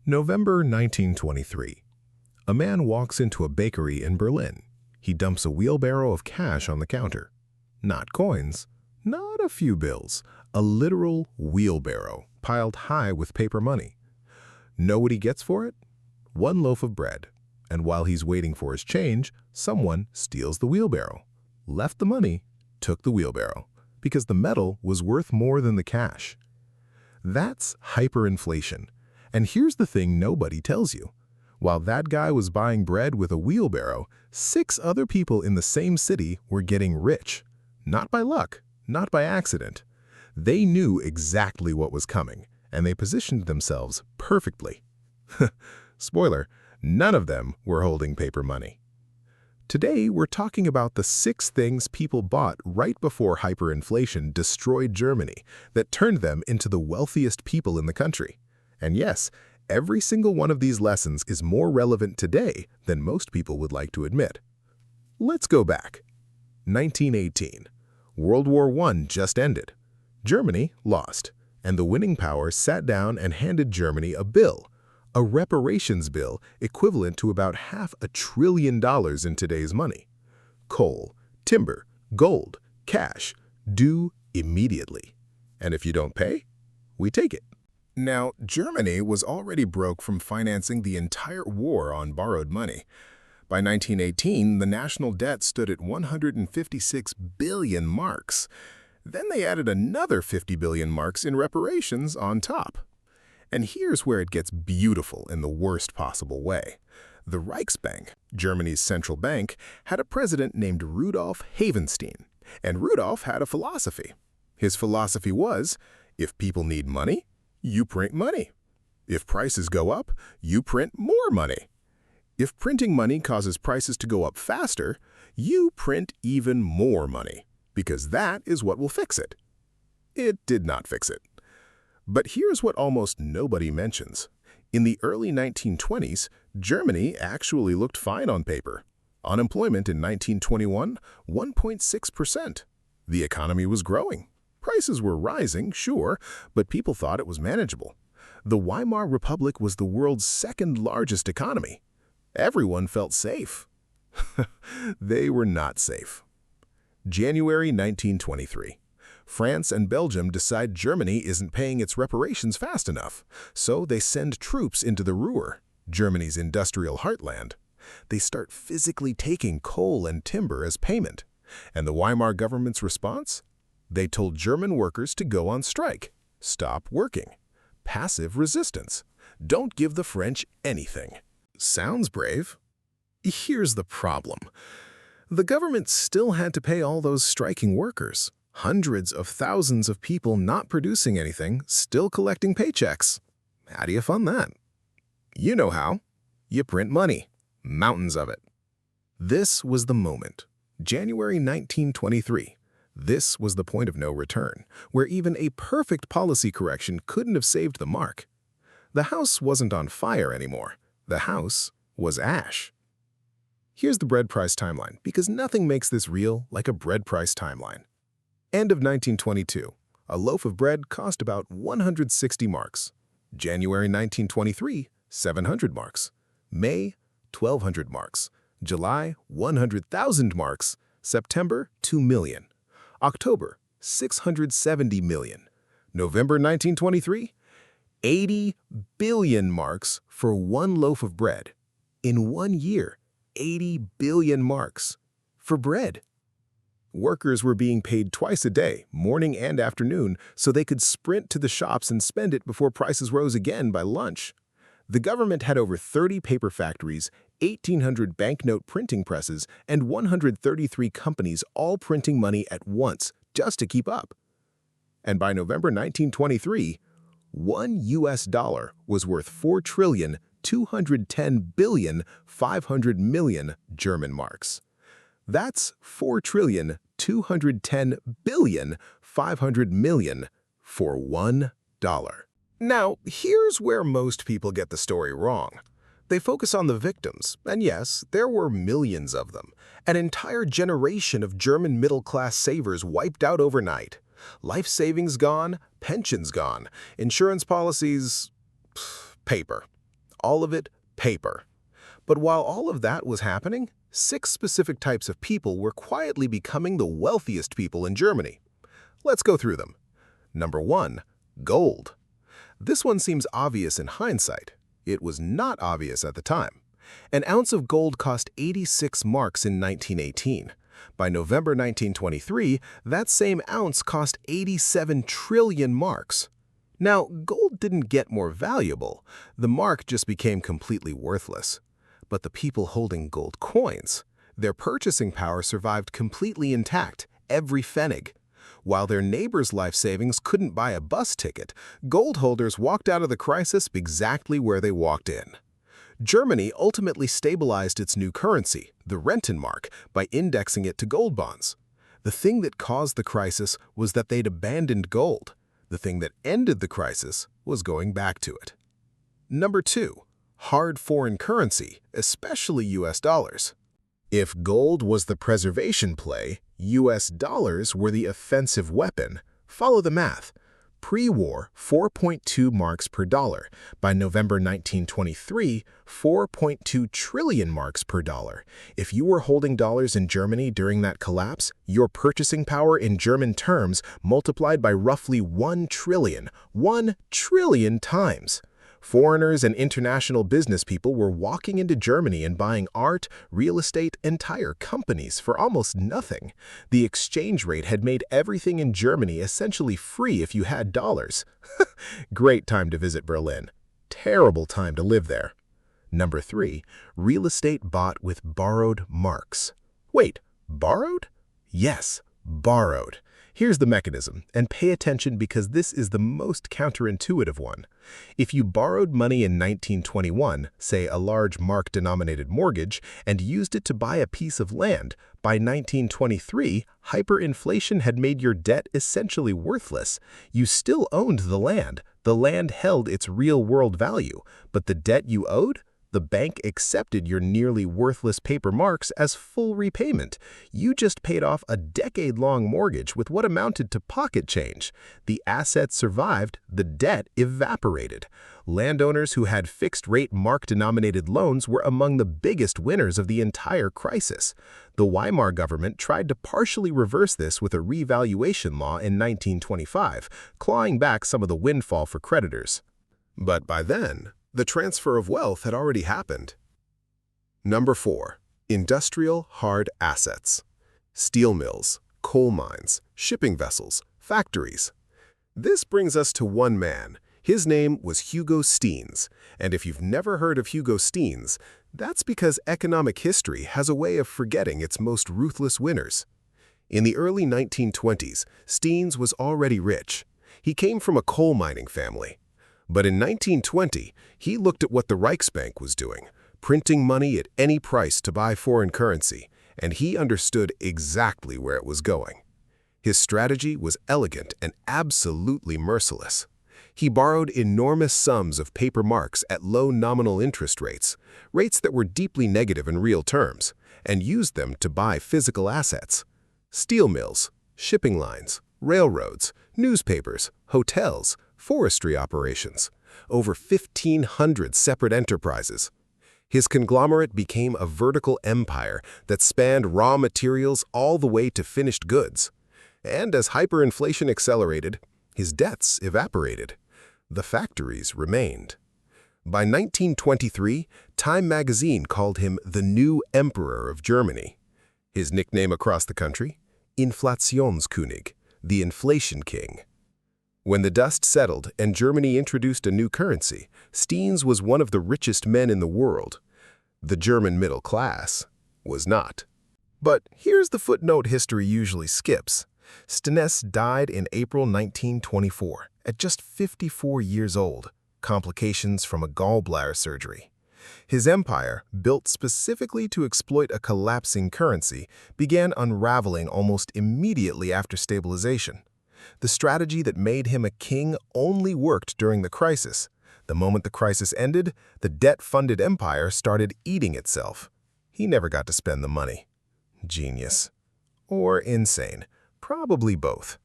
November 1923. A man walks into a bakery in Berlin. He dumps a wheelbarrow of cash on the counter. Not coins, not a few bills, a literal wheelbarrow piled high with paper money. Know what he gets for it? One loaf of bread. And while he's waiting for his change, someone steals the wheelbarrow, left the money, took the wheelbarrow, because the metal was worth more than the cash. That's hyperinflation. And here's the thing nobody tells you. While that guy was buying bread with a wheelbarrow, 6 other people in the same city were getting rich. Not by luck, not by accident. They knew exactly what was coming, and they positioned themselves perfectly. Spoiler, none of them were holding paper money. Today, we're talking about the 6 things people bought right before hyperinflation destroyed Germany that turned them into the wealthiest people in the country. And yes, every single one of these lessons is more relevant today than most people would like to admit. Let's go back. 1918. World War I just ended. Germany lost, and the winning power sat down and handed Germany a bill, a reparations bill equivalent to about $500 billion in today's money. Coal, timber, gold, cash, due immediately. And if you don't pay, we take it. Now, Germany was already broke from financing the entire war on borrowed money. By 1918, the national debt stood at 156 billion marks. Then they added another 50 billion marks in reparations on top. And here's where it gets beautiful in the worst possible way. The Reichsbank, Germany's central bank, had a president named Rudolf Havenstein. And Rudolf had a philosophy. His philosophy was, if people need money, you print money. If prices go up, you print more money. If printing money causes prices to go up faster, you print even more money, because that is what will fix it. It did not fix it. But here's what almost nobody mentions. In the early 1920s, Germany actually looked fine on paper. Unemployment in 1921, 1.6%. The economy was growing. Prices were rising, sure, but people thought it was manageable. The Weimar Republic was the world's second largest economy. Everyone felt safe. They were not safe. January 1923. France and Belgium decide Germany isn't paying its reparations fast enough, so they send troops into the Ruhr, Germany's industrial heartland. They start physically taking coal and timber as payment. And the Weimar government's response? They told German workers to go on strike. Stop working. Passive resistance. Don't give the French anything. Sounds brave. Here's the problem. The government still had to pay all those striking workers. Hundreds of thousands of people not producing anything, still collecting paychecks. How do you fund that? You know how. You print money. Mountains of it. This was the moment. January 1923. This was the point of no return, where even a perfect policy correction couldn't have saved the mark. The house wasn't on fire anymore. The house was ash. Here's the bread price timeline, because nothing makes this real like a bread price timeline. End of 1922. A loaf of bread cost about 160 marks. January 1923, 700 marks. May, 1,200 marks. July, 100,000 marks. September, 2 million. October, 670 million. November 1923, 80 billion marks for one loaf of bread. In 1 year, 80 billion marks for bread. Workers were being paid twice a day, morning and afternoon, so they could sprint to the shops and spend it before prices rose again by lunch. The government had over 30 paper factories, 1,800 banknote printing presses, and 133 companies all printing money at once just to keep up. And by November 1923, one US dollar was worth 4,210,500,000,000 German marks. That's 4,210,500,000,000 for $1. Now, here's where most people get the story wrong. They focus on the victims, and yes, there were millions of them. An entire generation of German middle-class savers wiped out overnight. Life savings gone, pensions gone, insurance policies, paper. all of it paper. But while all of that was happening, 6 specific types of people were quietly becoming the wealthiest people in Germany. Let's go through them. Number 1. Gold. This one seems obvious in hindsight. It was not obvious at the time. An ounce of gold cost 86 marks in 1918. By November 1923, that same ounce cost 87 trillion marks. Now, gold didn't get more valuable. The mark just became completely worthless. But the people holding gold coins, their purchasing power survived completely intact, every pfennig. While their neighbors' life savings couldn't buy a bus ticket, gold holders walked out of the crisis exactly where they walked in. Germany ultimately stabilized its new currency, the Rentenmark, by indexing it to gold bonds. The thing that caused the crisis was that they'd abandoned gold. The thing that ended the crisis was going back to it. Number 2. Hard foreign currency, especially US dollars. If gold was the preservation play, US dollars were the offensive weapon. Follow the math. Pre-war, 4.2 marks per dollar. By November 1923, 4.2 trillion marks per dollar. If you were holding dollars in Germany during that collapse, your purchasing power in German terms multiplied by roughly 1 trillion. 1 trillion times. Foreigners and international business people were walking into Germany and buying art, real estate, entire companies for almost nothing. The exchange rate had made everything in Germany essentially free if you had dollars. Great time to visit Berlin. Terrible time to live there. Number 3. Real estate bought with borrowed marks. Wait, borrowed? Yes, borrowed. Here's the mechanism, and pay attention because this is the most counterintuitive one. If you borrowed money in 1921, say a large mark-denominated mortgage, and used it to buy a piece of land, by 1923, hyperinflation had made your debt essentially worthless. You still owned the land. The land held its real-world value, but the debt you owed? The bank accepted your nearly worthless paper marks as full repayment. You just paid off a decade-long mortgage with what amounted to pocket change. The assets survived, the debt evaporated. Landowners who had fixed-rate mark-denominated loans were among the biggest winners of the entire crisis. The Weimar government tried to partially reverse this with a revaluation law in 1925, clawing back some of the windfall for creditors. But by then, the transfer of wealth had already happened. Number 4. Industrial hard assets. Steel mills, coal mines, shipping vessels, factories. This brings us to one man. His name was Hugo Steens, and if you've never heard of Hugo Steens, that's because economic history has a way of forgetting its most ruthless winners. In the early 1920s, Steens was already rich. He came from a coal mining family. But in 1920, he looked at what the Reichsbank was doing, printing money at any price to buy foreign currency, and he understood exactly where it was going. His strategy was elegant and absolutely merciless. He borrowed enormous sums of paper marks at low nominal interest rates, rates that were deeply negative in real terms, and used them to buy physical assets. Steel mills, shipping lines, railroads, newspapers, hotels, forestry operations, over 1,500 separate enterprises. His conglomerate became a vertical empire that spanned raw materials all the way to finished goods. And as hyperinflation accelerated, his debts evaporated. The factories remained. By 1923, Time magazine called him the new emperor of Germany. His nickname across the country? Inflationskönig, the inflation king. When the dust settled and Germany introduced a new currency, Steens was one of the richest men in the world. The German middle class was not. But here's the footnote history usually skips. Steens died in April 1924, at just 54 years old, complications from a gallbladder surgery. His empire, built specifically to exploit a collapsing currency, began unraveling almost immediately after stabilization. The strategy that made him a king only worked during the crisis. The moment the crisis ended, the debt-funded empire started eating itself. He never got to spend the money. Genius. Or insane. Probably both.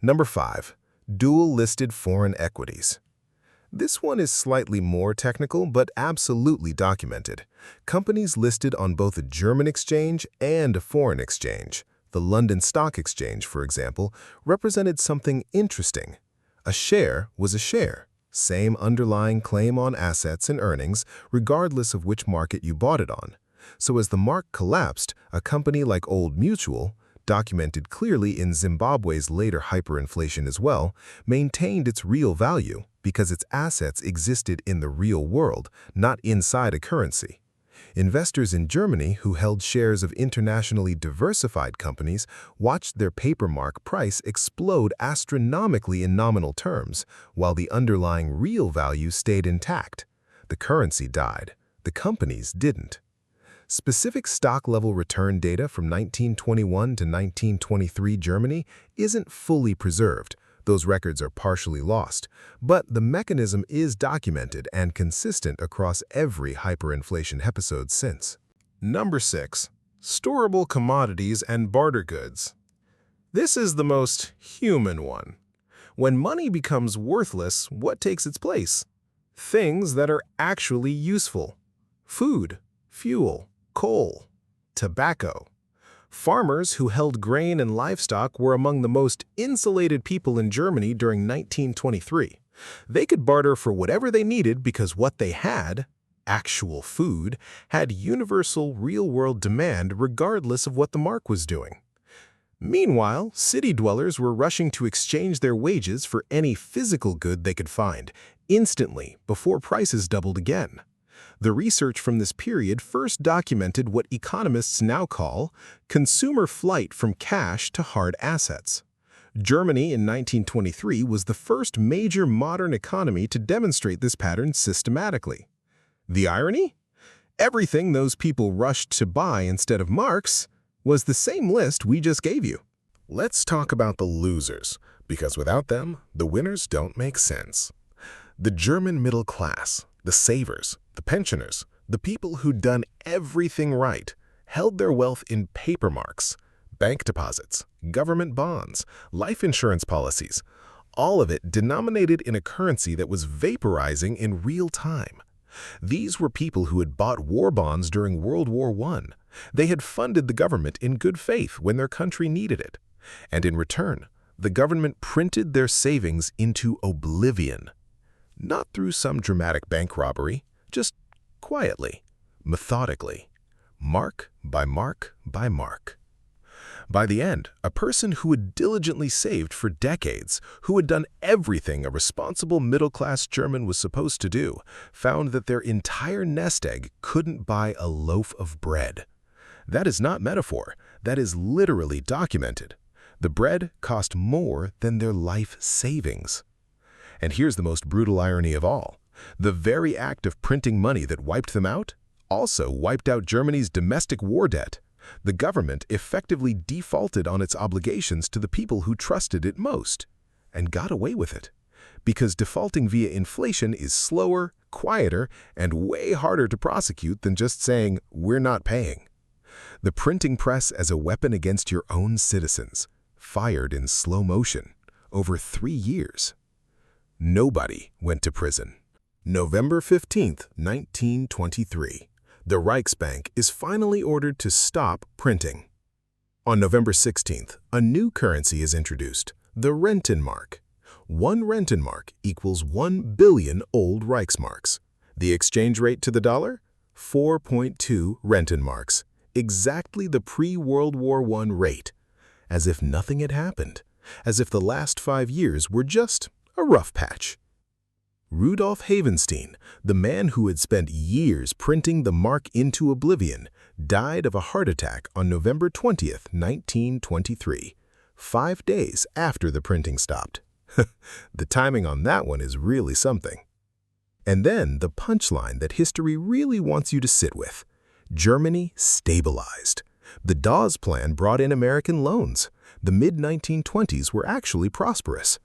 Number 5. Dual-listed foreign equities. This one is slightly more technical, but absolutely documented. Companies listed on both a German exchange and a foreign exchange. The London Stock Exchange, for example, represented something interesting. A share was a share, same underlying claim on assets and earnings, regardless of which market you bought it on. So as the mark collapsed, a company like Old Mutual, documented clearly in Zimbabwe's later hyperinflation as well, maintained its real value because its assets existed in the real world, not inside a currency. Investors in Germany who held shares of internationally diversified companies watched their paper mark price explode astronomically in nominal terms, while the underlying real value stayed intact. The currency died. The companies didn't. Specific stock-level return data from 1921 to 1923 Germany isn't fully preserved. Those records are partially lost, but the mechanism is documented and consistent across every hyperinflation episode since. Number 6. Storable commodities and barter goods. This is the most human one. When money becomes worthless, what takes its place? Things that are actually useful. Food, fuel, coal, tobacco. Farmers who held grain and livestock were among the most insulated people in Germany during 1923. They could barter for whatever they needed because what they had, actual food, had universal real-world demand regardless of what the mark was doing. Meanwhile, city dwellers were rushing to exchange their wages for any physical good they could find, instantly, before prices doubled again. The research from this period first documented what economists now call consumer flight from cash to hard assets. Germany in 1923 was the first major modern economy to demonstrate this pattern systematically. The irony? Everything those people rushed to buy instead of marks was the same list we just gave you. Let's talk about the losers, because without them, the winners don't make sense. The German middle class, the savers, the pensioners, the people who'd done everything right, held their wealth in paper marks, bank deposits, government bonds, life insurance policies, all of it denominated in a currency that was vaporizing in real time. These were people who had bought war bonds during World War I. They had funded the government in good faith when their country needed it. And in return, the government printed their savings into oblivion. Not through some dramatic bank robbery, just quietly, methodically, mark by mark by mark. By the end, a person who had diligently saved for decades, who had done everything a responsible middle-class German was supposed to do, found that their entire nest egg couldn't buy a loaf of bread. That is not metaphor, that is literally documented. The bread cost more than their life savings. And here's the most brutal irony of all. The very act of printing money that wiped them out also wiped out Germany's domestic war debt. The government effectively defaulted on its obligations to the people who trusted it most, and got away with it. Because defaulting via inflation is slower, quieter, and way harder to prosecute than just saying, "We're not paying." The printing press as a weapon against your own citizens, fired in slow motion, over 3 years. Nobody went to prison. November 15, 1923. The Reichsbank is finally ordered to stop printing. On November 16th, a new currency is introduced, the Rentenmark. 1 Rentenmark equals 1 billion old Reichsmarks. The exchange rate to the dollar? 4.2 Rentenmarks, exactly the pre-World War I rate. As if nothing had happened, as if the last 5 years were just a rough patch. Rudolf Havenstein, the man who had spent years printing the mark into oblivion, died of a heart attack on November 20th, 1923, 5 days after the printing stopped. The timing on that one is really something. And then the punchline that history really wants you to sit with. Germany stabilized. The Dawes Plan brought in American loans. The mid-1920s were actually prosperous.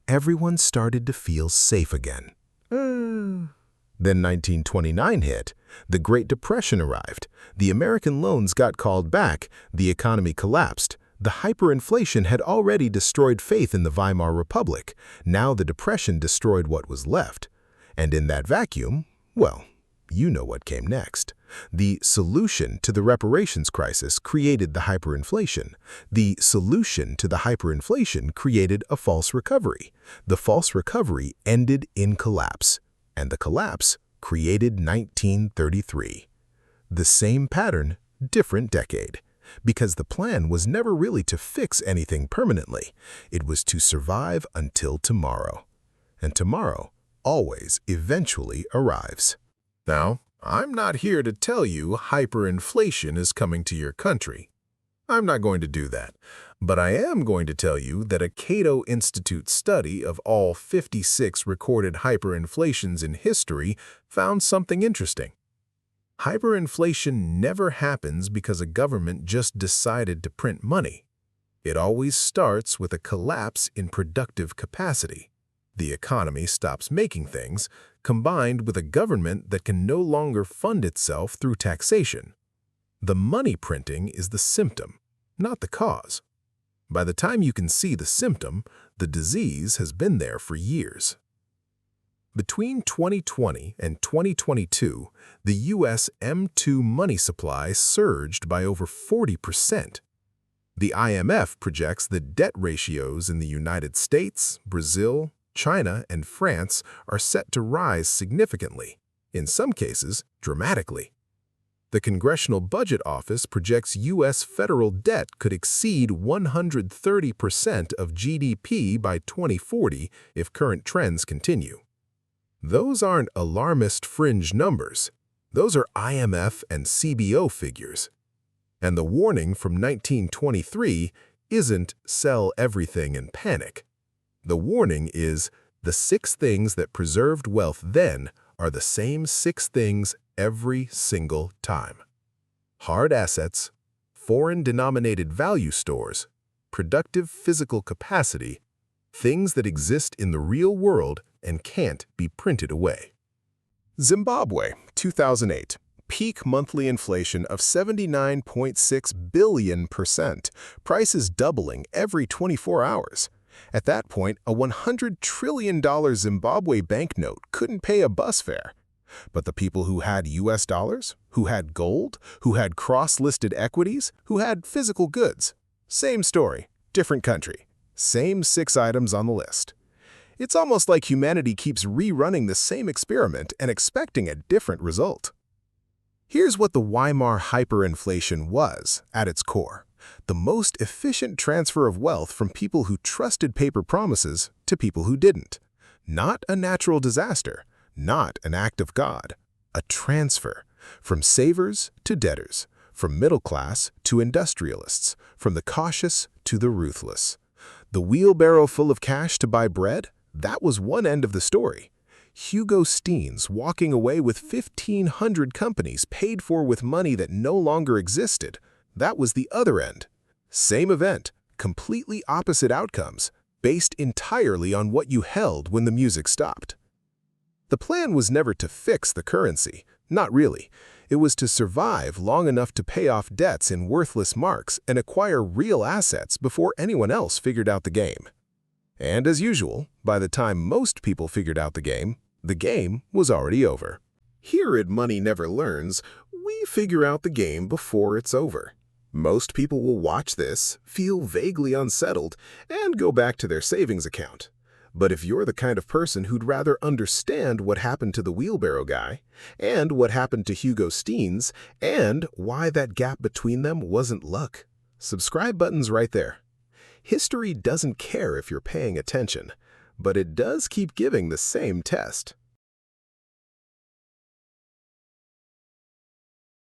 Everyone started to feel safe again. Then 1929 hit. The Great Depression arrived. The American loans got called back. The economy collapsed. The hyperinflation had already destroyed faith in the Weimar Republic. Now the Depression destroyed what was left. And in that vacuum, well, you know what came next. The solution to the reparations crisis created the hyperinflation. The solution to the hyperinflation created a false recovery. The false recovery ended in collapse. And the collapse created 1933. The same pattern, different decade. Because the plan was never really to fix anything permanently. It was to survive until tomorrow. And tomorrow always eventually arrives. Now, I'm not here to tell you hyperinflation is coming to your country. I'm not going to do that. But I am going to tell you that a Cato Institute study of all 56 recorded hyperinflations in history found something interesting. Hyperinflation never happens because a government just decided to print money. It always starts with a collapse in productive capacity. The economy stops making things, combined with a government that can no longer fund itself through taxation. The money printing is the symptom, not the cause. By the time you can see the symptom, the disease has been there for years. Between 2020 and 2022, the U.S. M2 money supply surged by over 40%. The IMF projects that debt ratios in the United States, Brazil, China, and France are set to rise significantly, in some cases dramatically. The Congressional Budget Office projects U.S. federal debt could exceed 130% of GDP by 2040 if current trends continue. Those aren't alarmist fringe numbers. Those are IMF and CBO figures. And the warning from 1923 isn't sell everything and panic. The warning is the 6 things that preserved wealth then are the same 6 things every single time. Hard assets, foreign-denominated value stores, productive physical capacity, things that exist in the real world and can't be printed away. Zimbabwe, 2008. Peak monthly inflation of 79.6 billion%, prices doubling every 24 hours. At that point, a $100 trillion Zimbabwe banknote couldn't pay a bus fare. But the people who had US dollars, who had gold, who had cross-listed equities, who had physical goods. Same story, different country. Same 6 items on the list. It's almost like humanity keeps rerunning the same experiment and expecting a different result. Here's what the Weimar hyperinflation was at its core. The most efficient transfer of wealth from people who trusted paper promises to people who didn't. Not a natural disaster, not an act of God. A transfer from savers to debtors, from middle class to industrialists, from the cautious to the ruthless. The wheelbarrow full of cash to buy bread? That was one end of the story. Hugo Steen's walking away with 1,500 companies paid for with money that no longer existed. That was the other end. Same event, completely opposite outcomes, based entirely on what you held when the music stopped. The plan was never to fix the currency, not really. It was to survive long enough to pay off debts in worthless marks and acquire real assets before anyone else figured out the game. And as usual, by the time most people figured out the game was already over. Here at Money Never Learns, we figure out the game before it's over. Most people will watch this, feel vaguely unsettled, and go back to their savings account. But if you're the kind of person who'd rather understand what happened to the wheelbarrow guy, and what happened to Hugo Steen's, and why that gap between them wasn't luck, subscribe button's right there. History doesn't care if you're paying attention, but it does keep giving the same test.